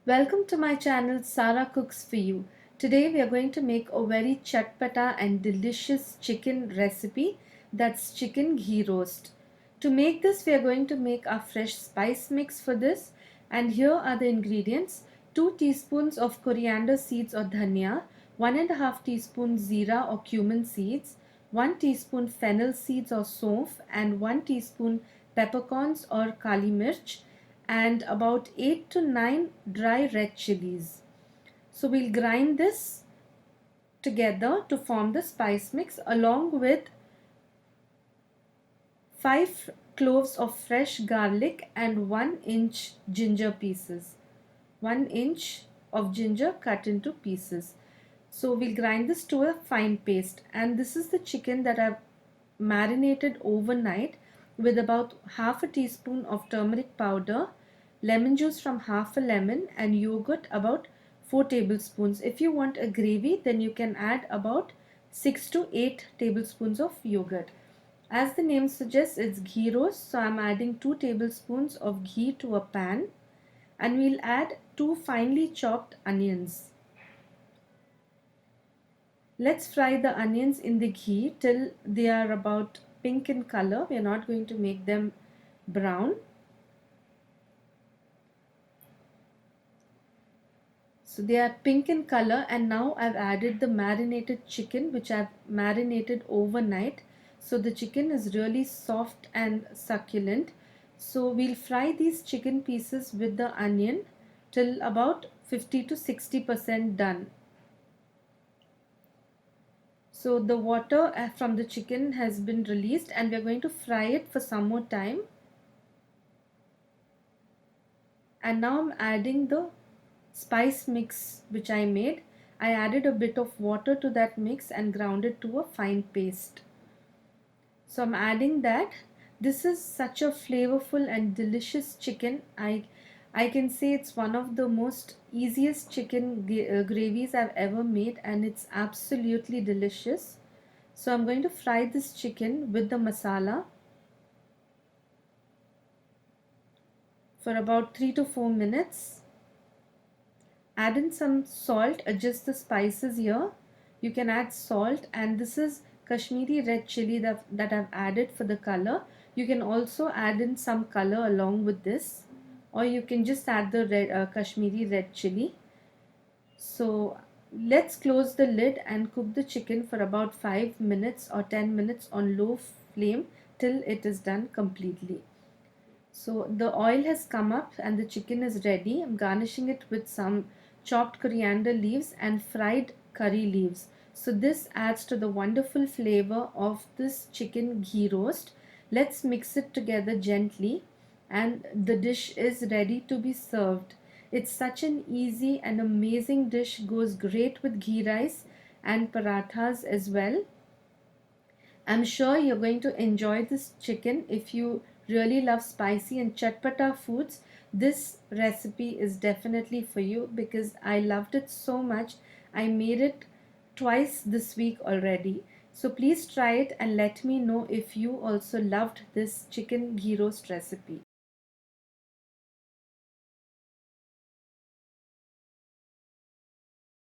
Welcome to my channel Sara Cooks for You. Today we are going to make a very chatpata and delicious chicken recipe, that's chicken ghee roast. To make this we are going to make our fresh spice mix for this, and here are the ingredients: 2 teaspoons of coriander seeds or dhania, 1.5 teaspoons zira or cumin seeds, 1 teaspoon fennel seeds or saunf, and 1 teaspoon peppercorns or kali mirch, and about 8 to 9 dry red chilies. So we'll grind this together to form the spice mix, along with 5 cloves of fresh garlic and 1-inch ginger pieces. 1 inch of ginger cut into pieces. So we'll grind this to a fine paste, and this is the chicken that I've marinated overnight with about half a teaspoon of turmeric powder, lemon juice from half a lemon, and yogurt about 4 tablespoons. If you want a gravy, then you can add about 6 to 8 tablespoons of yogurt. As the name suggests, it's ghee roast, so I'm adding 2 tablespoons of ghee to a pan, and we'll add 2 finely chopped onions. Let's fry the onions in the ghee till they are about pink in color. We are not going to make them brown. So they are pink in color, and now I've added the marinated chicken which I've marinated overnight. So the chicken is really soft and succulent. So we'll fry these chicken pieces with the onion till about 50 to 60% done. So the water from the chicken has been released, and we are going to fry it for some more time. And now I'm adding the spice mix which I made. I added a bit of water to that mix and ground it to a fine paste. So I'm adding that. This is such a flavorful and delicious chicken. I can say it's one of the most easiest chicken gravies I've ever made, and it's absolutely delicious. So I'm going to fry this chicken with the masala for about 3 to 4 minutes. Add in some salt, adjust the spices here. You can add salt, and this is Kashmiri red chilli that I've added for the color. You can also add in some color along with this, or you can just add the Kashmiri red chilli. So let's close the lid and cook the chicken for about 5 minutes or 10 minutes on low flame till it is done completely. So the oil has come up and the chicken is ready. I'm garnishing it with some chopped coriander leaves and fried curry leaves. So this adds to the wonderful flavor of this chicken ghee roast. Let's mix it together gently, and the dish is ready to be served. It's such an easy and amazing dish, goes great with ghee rice and parathas as well. I'm sure you're going to enjoy this chicken. If you really love spicy and chatpata foods, this recipe is definitely for you, because I loved it so much. I made it twice this week already. So please try it and let me know if you also loved this chicken ghee roast recipe.